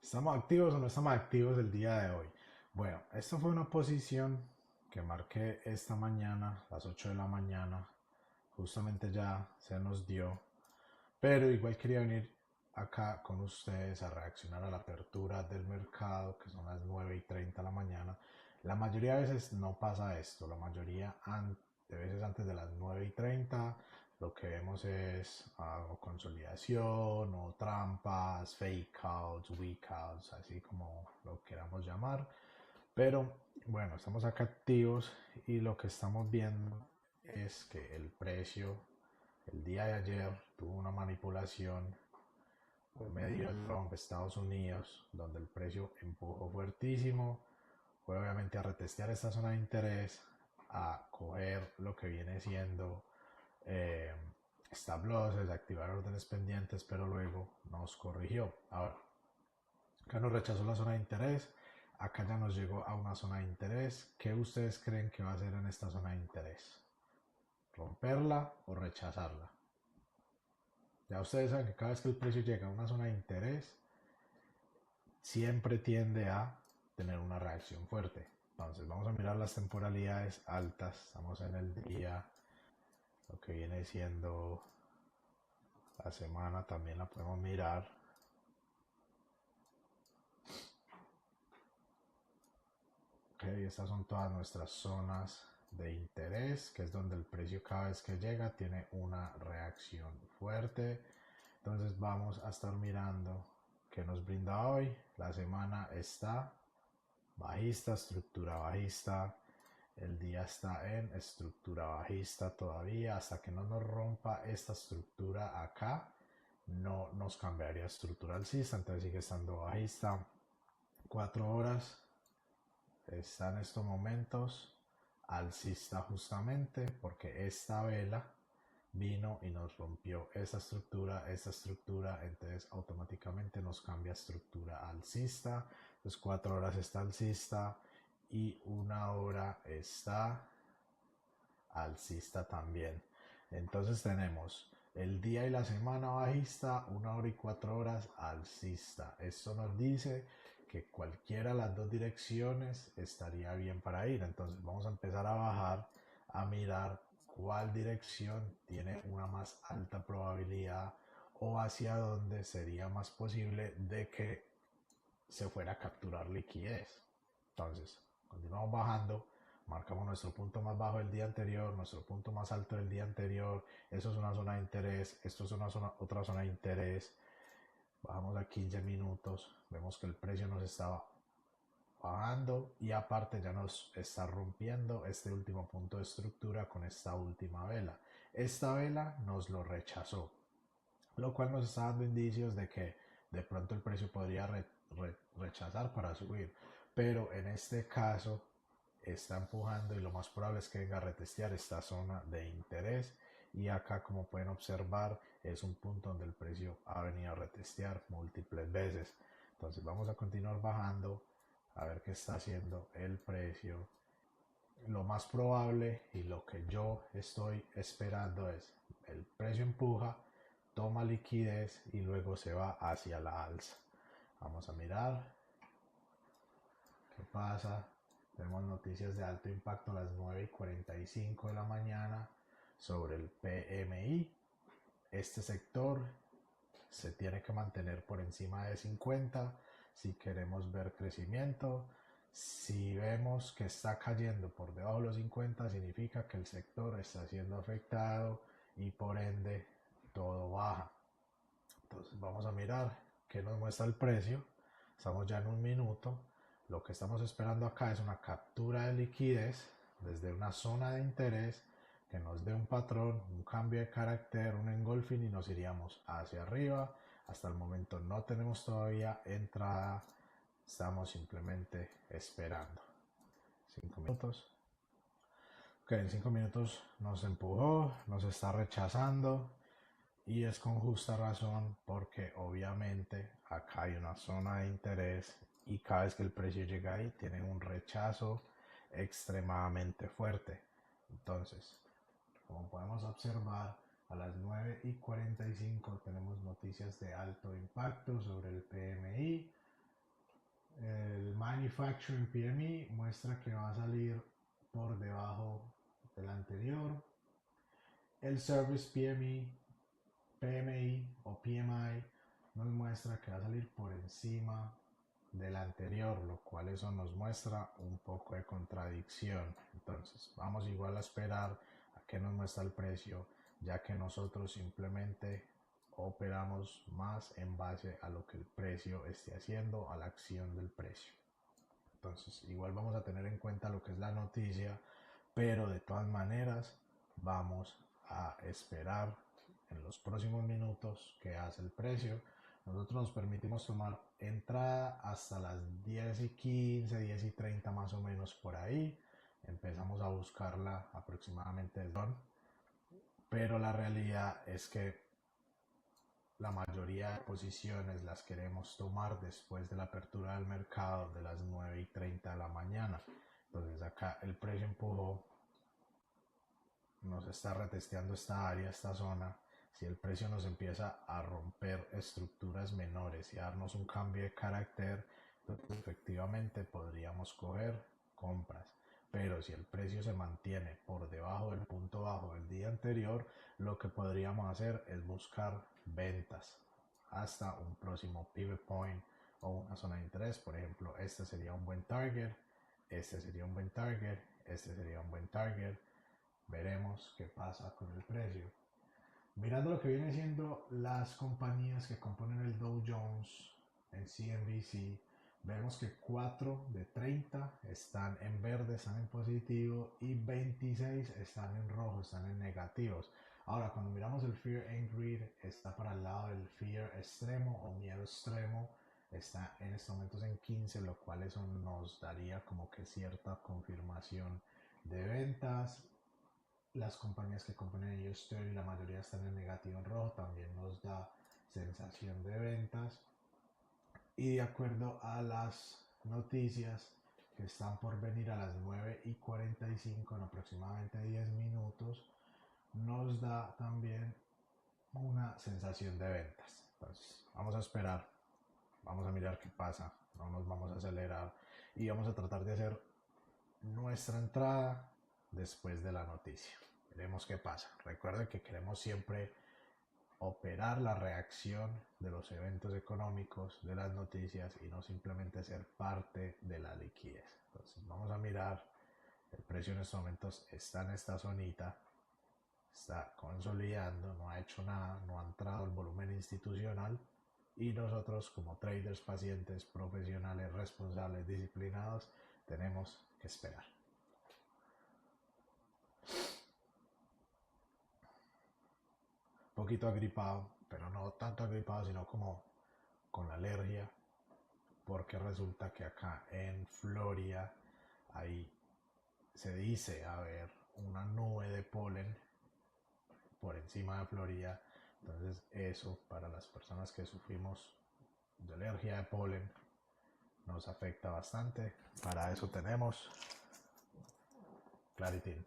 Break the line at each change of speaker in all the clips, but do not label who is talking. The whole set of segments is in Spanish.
¿Estamos activos o no estamos activos el día de hoy? Bueno, esta fue una posición que marqué esta mañana, las 8 de la mañana. Justamente ya se nos dio. Pero igual quería venir acá con ustedes a reaccionar a la apertura del mercado, que son las 9:30 de la mañana. La mayoría de veces no pasa esto. La mayoría de veces antes de las 9:30 lo que vemos es o consolidación o trampas, fake outs, weak outs, así como lo queramos llamar. Pero bueno, estamos acá activos y lo que estamos viendo es que el precio el día de ayer tuvo una manipulación por medio de Trump, Estados Unidos, donde el precio empujó fuertísimo, fue obviamente a retestear esta zona de interés, a coger lo que viene siendo eh, stop losses, activar órdenes pendientes, pero luego nos corrigió. Ahora, acá nos rechazó la zona de interés, acá ya nos llegó a una zona de interés. ¿Qué ustedes creen que va a hacer en esta zona de interés? ¿Romperla o rechazarla? Ya ustedes saben que cada vez que el precio llega a una zona de interés, siempre tiende a tener una reacción fuerte. Entonces vamos a mirar las temporalidades altas. Estamos en el día, lo que viene siendo la semana también la podemos mirar. Okay, estas son todas nuestras zonas de interés, que es donde el precio cada vez que llega tiene una reacción fuerte. Entonces vamos a estar mirando qué nos brinda hoy. La semana está bajista, estructura bajista. El día está en estructura bajista todavía. Hasta que no nos rompa esta estructura acá, no nos cambiaría estructura alcista. Entonces sigue estando bajista. 4 horas está en estos momentos alcista justamente porque esta vela vino y nos rompió esta estructura, entonces automáticamente nos cambia estructura alcista. Entonces 4 horas está alcista y 1 hora está alcista también. Entonces tenemos el día y la semana bajista, 1 hora y 4 horas alcista. Esto nos dice que cualquiera de las dos direcciones estaría bien para ir. Entonces vamos a empezar a bajar, a mirar cuál dirección tiene una más alta probabilidad o hacia dónde sería más posible de que se fuera a capturar liquidez. Entonces, continuamos bajando, marcamos nuestro punto más bajo del día anterior, nuestro punto más alto del día anterior, eso es una zona de interés, esto es otra zona de interés, bajamos a 15 minutos, vemos que el precio nos estaba bajando y aparte ya nos está rompiendo este último punto de estructura con esta última vela. Esta vela nos lo rechazó, lo cual nos está dando indicios de que de pronto el precio podría rechazar para subir, pero en este caso está empujando y lo más probable es que venga a retestear esta zona de interés y acá como pueden observar es un punto donde el precio ha venido a retestear múltiples veces. Entonces vamos a continuar bajando a ver qué está haciendo el precio. Lo más probable y lo que yo estoy esperando es el precio empuja, toma liquidez y luego se va hacia la alza. Vamos a mirar qué pasa. Tenemos noticias de alto impacto a las 9:45 de la mañana sobre el PMI. Este sector se tiene que mantener por encima de 50 si queremos ver crecimiento. Si vemos que está cayendo por debajo de los 50, significa que el sector está siendo afectado y por ende todo baja. Entonces vamos a mirar qué nos muestra el precio. Estamos ya en un minuto. Lo que estamos esperando acá es una captura de liquidez desde una zona de interés que nos dé un patrón, un cambio de carácter, un engolfing y nos iríamos hacia arriba. Hasta el momento no tenemos todavía entrada. Estamos simplemente esperando. 5 minutos. Ok, en 5 minutos nos empujó, nos está rechazando. Y es con justa razón porque obviamente acá hay una zona de interés y cada vez que el precio llega ahí tiene un rechazo extremadamente fuerte. Entonces, como podemos observar, a las 9:45 tenemos noticias de alto impacto sobre el PMI. Manufacturing PMI muestra que va a salir por debajo del anterior. El Service PMI o PMI nos muestra que va a salir por encima del anterior, lo cual eso nos muestra un poco de contradicción. Entonces vamos igual a esperar a que nos muestra el precio, ya que nosotros simplemente operamos más en base a lo que el precio esté haciendo, a la acción del precio. Entonces igual vamos a tener en cuenta lo que es la noticia, pero de todas maneras vamos a esperar en los próximos minutos qué hace el precio. Nosotros nos permitimos tomar entrada hasta las 10:15, 10:30 más o menos por ahí. Empezamos a buscarla aproximadamente el don, pero la realidad es que la mayoría de posiciones las queremos tomar después de la apertura del mercado de las 9:30 de la mañana. Entonces acá el precio empujó, nos está retesteando esta área, esta zona. Si el precio nos empieza a romper estructuras menores y a darnos un cambio de carácter, entonces efectivamente podríamos coger compras. Pero si el precio se mantiene por debajo del punto bajo del día anterior, lo que podríamos hacer es buscar ventas hasta un próximo pivot point o una zona de interés. Por ejemplo, este sería un buen target, este sería un buen target, este sería un buen target. Veremos qué pasa con el precio. Mirando lo que viene siendo las compañías que componen el Dow Jones en CNBC, vemos que 4 de 30 están en verde, están en positivo, y 26 están en rojo, están en negativos. Ahora, cuando miramos el Fear and Greed, está para el lado del Fear extremo o miedo extremo, está en estos momentos en 15, lo cual eso nos daría como que cierta confirmación de ventas. Las compañías que componen el US 30, la mayoría están en negativo en rojo, también nos da sensación de ventas. Y de acuerdo a las noticias que están por venir a las 9:45 en aproximadamente 10 minutos, nos da también una sensación de ventas. Entonces vamos a esperar, vamos a mirar qué pasa, no nos vamos a acelerar y vamos a tratar de hacer nuestra entrada después de la noticia. Veremos qué pasa. Recuerden que queremos siempre operar la reacción de los eventos económicos, de las noticias, y no simplemente ser parte de la liquidez. Entonces vamos a mirar, el precio en estos momentos está en esta zonita, está consolidando, no ha hecho nada, no ha entrado el volumen institucional, y nosotros como traders pacientes, profesionales, responsables, disciplinados, tenemos que esperar. Poquito agripado, pero no tanto agripado, sino como con la alergia, porque resulta que acá en Florida ahí se dice haber una nube de polen por encima de Florida. Entonces eso, para las personas que sufrimos de alergia de polen, nos afecta bastante. Para eso tenemos Claritin,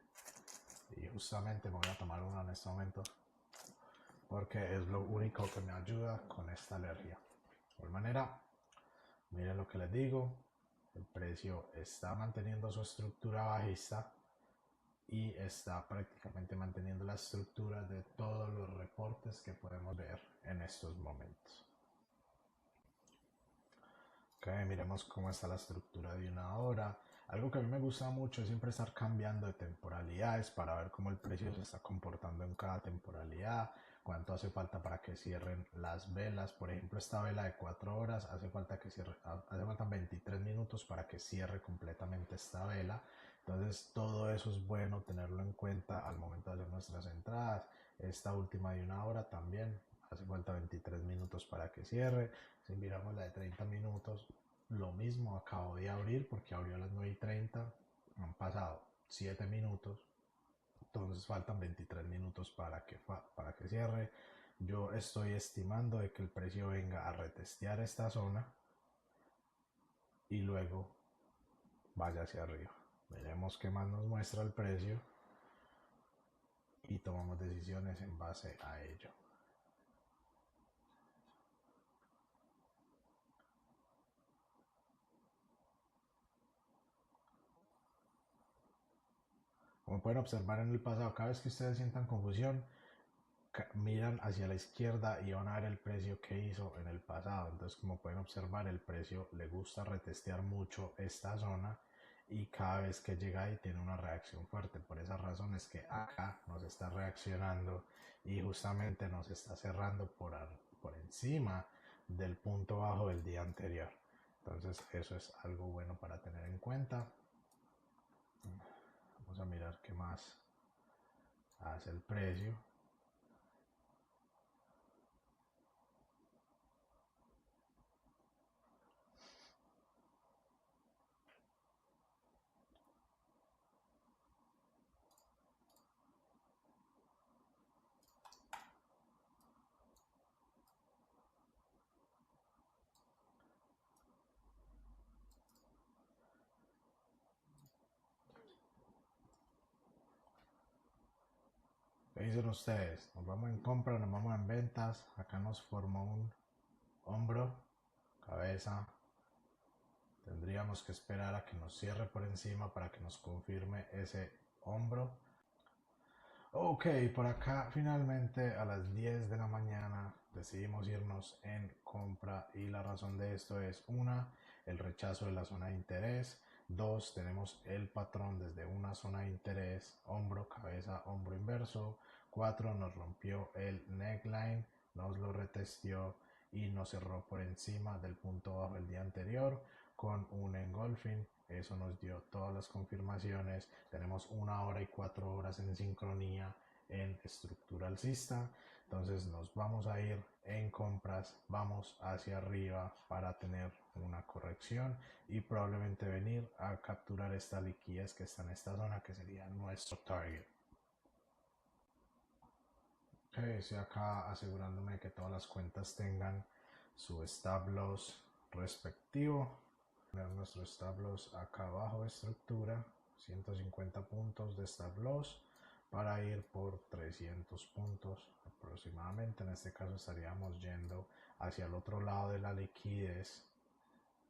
y justamente me voy a tomar una en este momento porque es lo único que me ayuda con esta alergia. De igual manera, miren lo que les digo, el precio está manteniendo su estructura bajista y está prácticamente manteniendo la estructura de todos los reportes que podemos ver en estos momentos. Ok, miremos cómo está la estructura de una hora. Algo que a mí me gusta mucho es siempre estar cambiando de temporalidades para ver cómo el precio se está comportando en cada temporalidad, cuánto hace falta para que cierren las velas. Por ejemplo, esta vela de 4 horas hace falta que cierre, hace falta 23 minutos para que cierre completamente esta vela. Entonces todo eso es bueno tenerlo en cuenta al momento de hacer nuestras entradas. Esta última de una hora también hace falta 23 minutos para que cierre. Si miramos la de 30 minutos, lo mismo, acabo de abrir porque abrió a las 9:30, han pasado 7 minutos, entonces faltan 23 minutos para que cierre. Yo estoy estimando de que el precio venga a retestear esta zona y luego vaya hacia arriba. Veremos qué más nos muestra el precio y tomamos decisiones en base a ello. Como pueden observar en el pasado, cada vez que ustedes sientan confusión, miran hacia la izquierda y van a ver el precio que hizo en el pasado. Entonces, como pueden observar, el precio le gusta retestear mucho esta zona y cada vez que llega ahí tiene una reacción fuerte. Por esa razón es que acá nos está reaccionando y justamente nos está cerrando por encima del punto bajo del día anterior. Entonces, eso es algo bueno para tener en cuenta. Vamos a mirar qué más hace el precio. ¿Qué dicen ustedes? ¿Nos vamos en compra, nos vamos en ventas? Acá nos formó un hombro, cabeza. Tendríamos que esperar a que nos cierre por encima para que nos confirme ese hombro. Ok, por acá finalmente a las 10 de la mañana decidimos irnos en compra y la razón de esto es: una, el rechazo de la zona de interés; dos, tenemos el patrón desde una zona de interés, hombro, cabeza, hombro inverso; cuatro, nos rompió el neckline, nos lo retesteó y nos cerró por encima del punto bajo el día anterior con un engulfing. Eso nos dio todas las confirmaciones. Tenemos 1 hora y 4 horas en sincronía en estructura alcista. Entonces nos vamos a ir en compras, vamos hacia arriba para tener una corrección y probablemente venir a capturar esta liquidez que está en esta zona, que sería nuestro target. Okay, estoy acá asegurándome que todas las cuentas tengan su stop loss respectivo. Poner nuestro stop loss acá abajo de estructura, 150 puntos de stop loss para ir por 300 puntos aproximadamente. En este caso estaríamos yendo hacia el otro lado de la liquidez,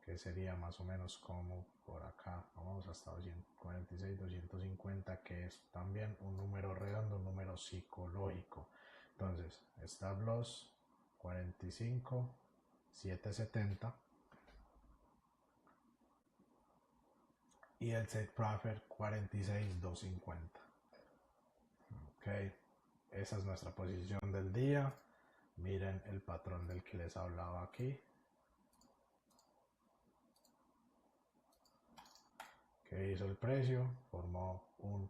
que sería más o menos como por acá. Vamos hasta 246, 250, que es también un número redondo, un número psicológico. Entonces, stop loss 45, 770 y el take profit 46, 250. Ok, esa es nuestra posición del día. Miren el patrón del que les hablaba aquí. ¿Qué hizo el precio? Formó un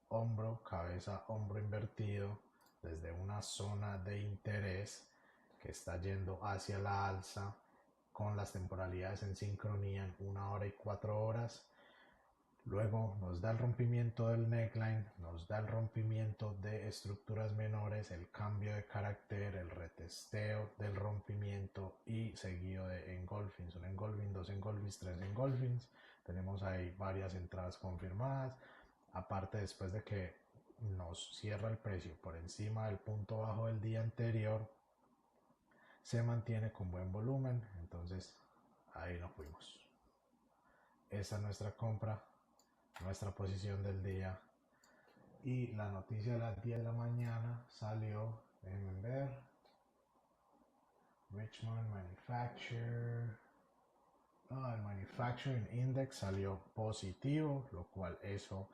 hombro, cabeza, hombro invertido desde una zona de interés que está yendo hacia la alza con las temporalidades en sincronía en 1 hora y 4 horas. Luego nos da el rompimiento del neckline, nos da el rompimiento de estructuras menores, el cambio de carácter, el retesteo del rompimiento y seguido de engulfings. Un engulfing, dos engulfings, tres engulfings. Tenemos ahí varias entradas confirmadas. Aparte, después de que nos cierra el precio por encima del punto bajo del día anterior, se mantiene con buen volumen. Entonces ahí nos fuimos. Esa es nuestra compra, nuestra posición del día. Y la noticia de las 10 de la mañana salió, déjenme ver, Richmond Manufacturer. El Manufacturing Index salió positivo, lo cual eso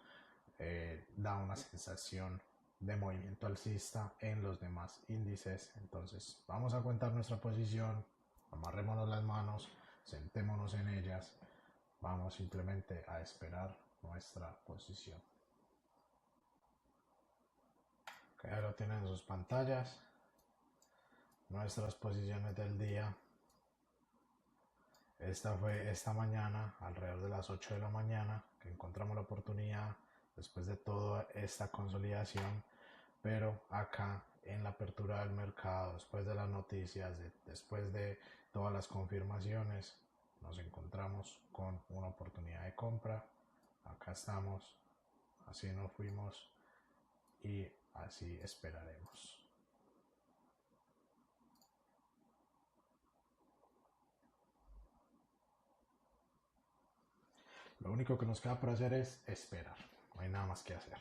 da una sensación de movimiento alcista en los demás índices. Entonces vamos a contar nuestra posición, amarrémonos las manos, sentémonos en ellas, vamos simplemente a esperar nuestra posición. Okay, ahí lo tienen en sus pantallas, nuestras posiciones del día. Esta fue esta mañana, alrededor de las 8 de la mañana, que encontramos la oportunidad después de toda esta consolidación, pero acá en la apertura del mercado, después de las noticias, después de todas las confirmaciones, nos encontramos con una oportunidad de compra. Acá estamos, así nos fuimos y así esperaremos. Lo único que nos queda por hacer es esperar. no hay nada más que hacer.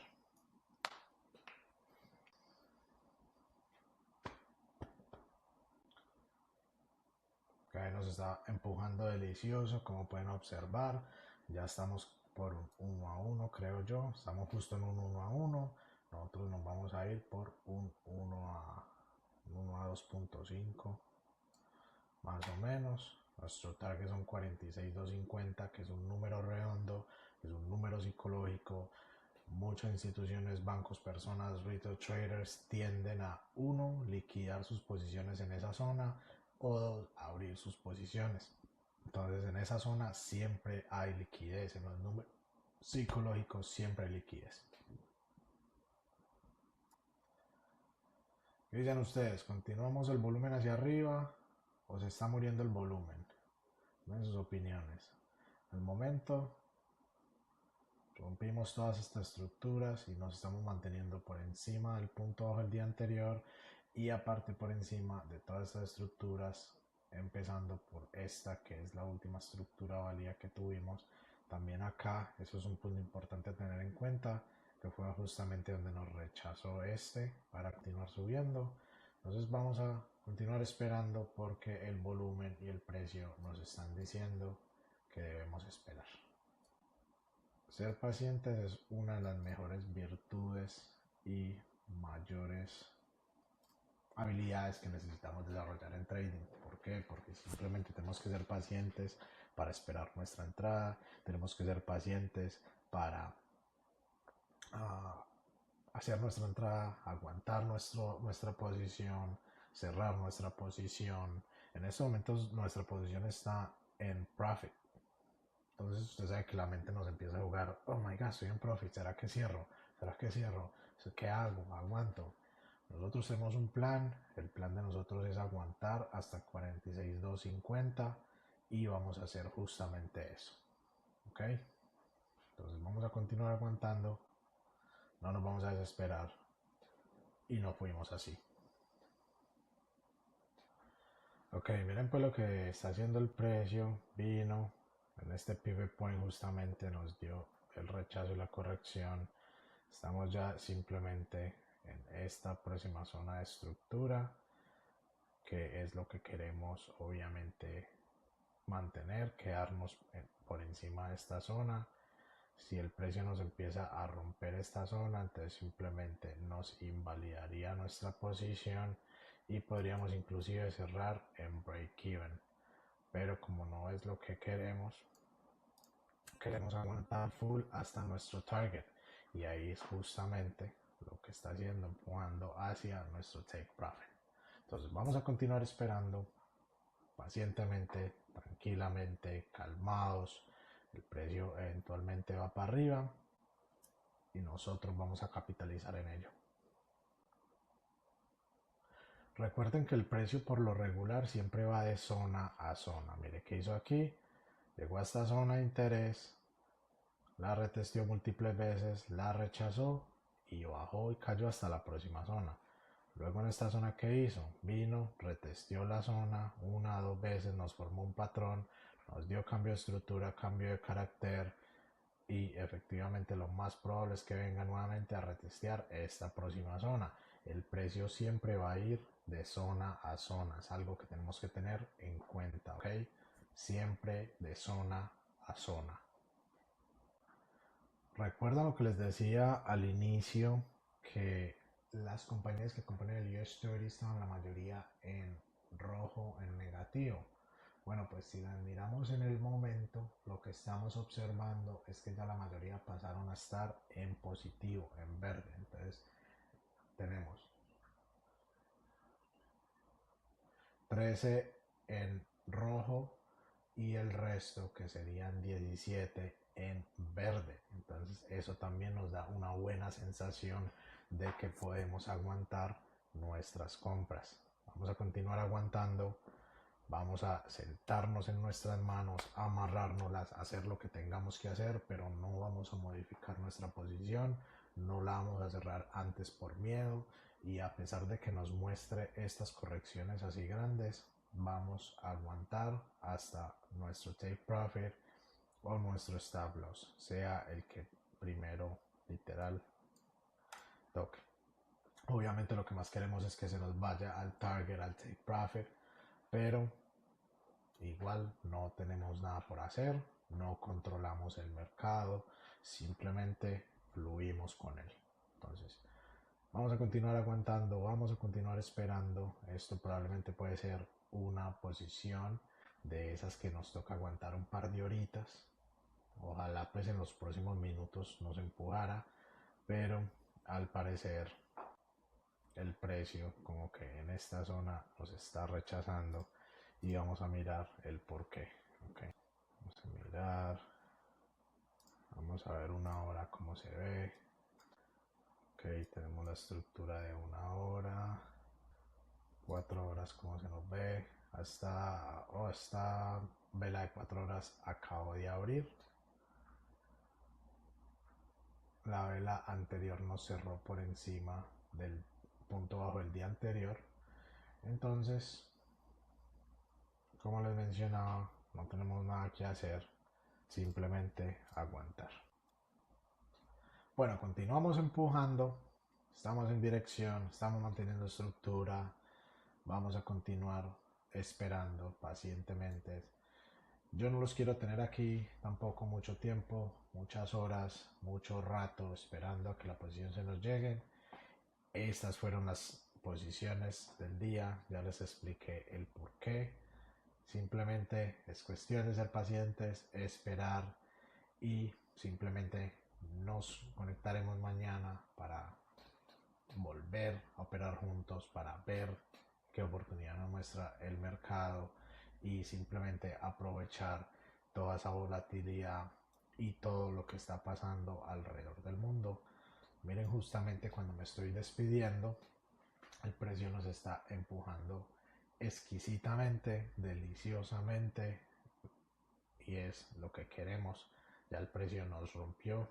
Okay, nos está empujando delicioso, como pueden observar. Ya estamos por un 1 a 1, creo yo. Estamos justo en un 1 a 1. Nosotros nos vamos a ir por un 1 a 2.5, más o menos. Nuestro target son 46,250, que es un número redondo, es un número psicológico. Muchas instituciones, bancos, personas, retail traders tienden a, uno, liquidar sus posiciones en esa zona, o dos, abrir sus posiciones. Entonces en esa zona siempre hay liquidez, en los números psicológicos siempre hay liquidez. ¿Qué dicen ustedes? ¿Continuamos el volumen hacia arriba o se está muriendo el volumen? Den sus opiniones. Al momento rompimos todas estas estructuras y nos estamos manteniendo por encima del punto bajo el día anterior y aparte por encima de todas estas estructuras, empezando por esta que es la última estructura válida que tuvimos. También acá, eso es un punto importante a tener en cuenta, que fue justamente donde nos rechazó para continuar subiendo. Entonces vamos a continuar esperando porque el volumen y el precio nos están diciendo que debemos esperar. Ser pacientes es una de las mejores virtudes y mayores habilidades que necesitamos desarrollar en trading. ¿Por qué? Porque simplemente tenemos que ser pacientes para esperar nuestra entrada, tenemos que ser pacientes para hacer nuestra entrada, aguantar nuestra posición, cerrar nuestra posición. En estos momentos nuestra posición está en profit. Entonces usted sabe que la mente nos empieza a jugar, oh my god, estoy en profit, ¿será que cierro? ¿Será que cierro? ¿Qué hago? ¿Aguanto? Nosotros tenemos un plan, el plan de nosotros es aguantar hasta 46,250 y vamos a hacer justamente eso. ¿Ok? Entonces vamos a continuar aguantando, no nos vamos a desesperar y no fuimos así. Ok, miren pues lo que está haciendo el precio, vino, en este pivot point justamente nos dio el rechazo y la corrección. Estamos ya simplemente en esta próxima zona de estructura, que es lo que queremos obviamente mantener, quedarnos por encima de esta zona. Si el precio nos empieza a romper esta zona, entonces simplemente nos invalidaría nuestra posición y podríamos inclusive cerrar en break even. Pero como no es lo que queremos aguantar full hasta nuestro target, y ahí es justamente lo que está haciendo, empujando hacia nuestro take profit. Entonces vamos a continuar esperando pacientemente, tranquilamente, calmados. El precio eventualmente va para arriba y nosotros vamos a capitalizar en ello. Recuerden que el precio por lo regular siempre va de zona a zona. Mire qué hizo aquí, llegó a esta zona de interés, la retesteó múltiples veces, la rechazó y bajó y cayó hasta la próxima zona. Luego en esta zona que hizo, vino, retesteó la zona una o dos veces, nos formó un patrón, nos dio cambio de estructura, cambio de carácter y efectivamente lo más probable es que venga nuevamente a retestear esta próxima zona. El precio siempre va a ir de zona a zona, es algo que tenemos que tener en cuenta, ¿ok? Siempre de zona a zona. Recuerdan lo que les decía al inicio, que las compañías que componen el US 30 estaban la mayoría en rojo, en negativo. Bueno, pues si las miramos en el momento, lo que estamos observando es que ya la mayoría pasaron a estar en positivo, en verde. Entonces tenemos 13 en rojo y el resto, que serían 17, en verde. Entonces eso también nos da una buena sensación de que podemos aguantar nuestras compras. Vamos a continuar aguantando, vamos a sentarnos en nuestras manos, amarrárnoslas, hacer lo que tengamos que hacer, pero no vamos a modificar nuestra posición, no la vamos a cerrar antes por miedo, y a pesar de que nos muestre estas correcciones así grandes, vamos a aguantar hasta nuestro take profit o nuestro stop loss, sea el que primero literal toque. Obviamente lo que más queremos es que se nos vaya al target, al take profit, pero igual no tenemos nada por hacer, no controlamos el mercado, simplemente fluimos con él. Entonces, vamos a continuar aguantando, vamos a continuar esperando. Esto probablemente puede ser una posición de esas que nos toca aguantar un par de horitas. Ojalá pues en los próximos minutos nos empujara, pero al parecer el precio como que en esta zona nos está rechazando y vamos a mirar el por qué. Okay. Vamos a mirar, vamos a ver una hora cómo se ve. Ok, tenemos la estructura de una hora, 4 horas cómo se nos ve. Esta vela de 4 horas acabo de abrir. La vela anterior nos cerró por encima del punto bajo del día anterior. Entonces, como les mencionaba, no tenemos nada que hacer, simplemente aguantar. Bueno, continuamos empujando, estamos en dirección, estamos manteniendo estructura, vamos a continuar esperando pacientemente. Yo no los quiero tener aquí tampoco mucho tiempo, muchas horas, mucho rato esperando a que la posición se nos llegue. Estas fueron las posiciones del día, ya les expliqué el por qué. Simplemente es cuestión de ser pacientes, esperar y simplemente nos conectaremos mañana para volver a operar juntos, para ver qué oportunidad nos muestra el mercado y simplemente aprovechar toda esa volatilidad y todo lo que está pasando alrededor del mundo. Miren, justamente cuando me estoy despidiendo, el precio nos está empujando exquisitamente, deliciosamente, y es lo que queremos. Ya el precio nos rompió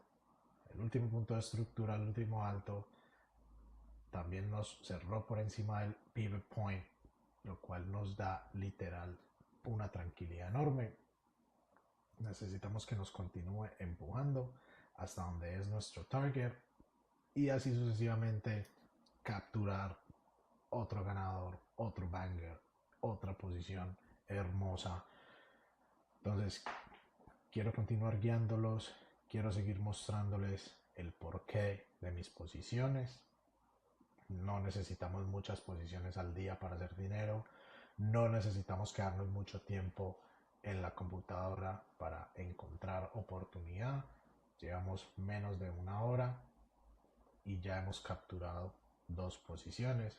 el último punto de estructura, el último alto, también nos cerró por encima del pivot point, lo cual nos da literal una tranquilidad enorme. Necesitamos que nos continúe empujando hasta donde es nuestro target y así sucesivamente capturar otro ganador, otro banger, otra posición hermosa. Entonces, quiero continuar guiándolos, quiero seguir mostrándoles el porqué de mis posiciones. No necesitamos muchas posiciones al día para hacer dinero, no necesitamos quedarnos mucho tiempo en la computadora para encontrar oportunidad. Llevamos menos de una hora y ya hemos capturado 2 posiciones.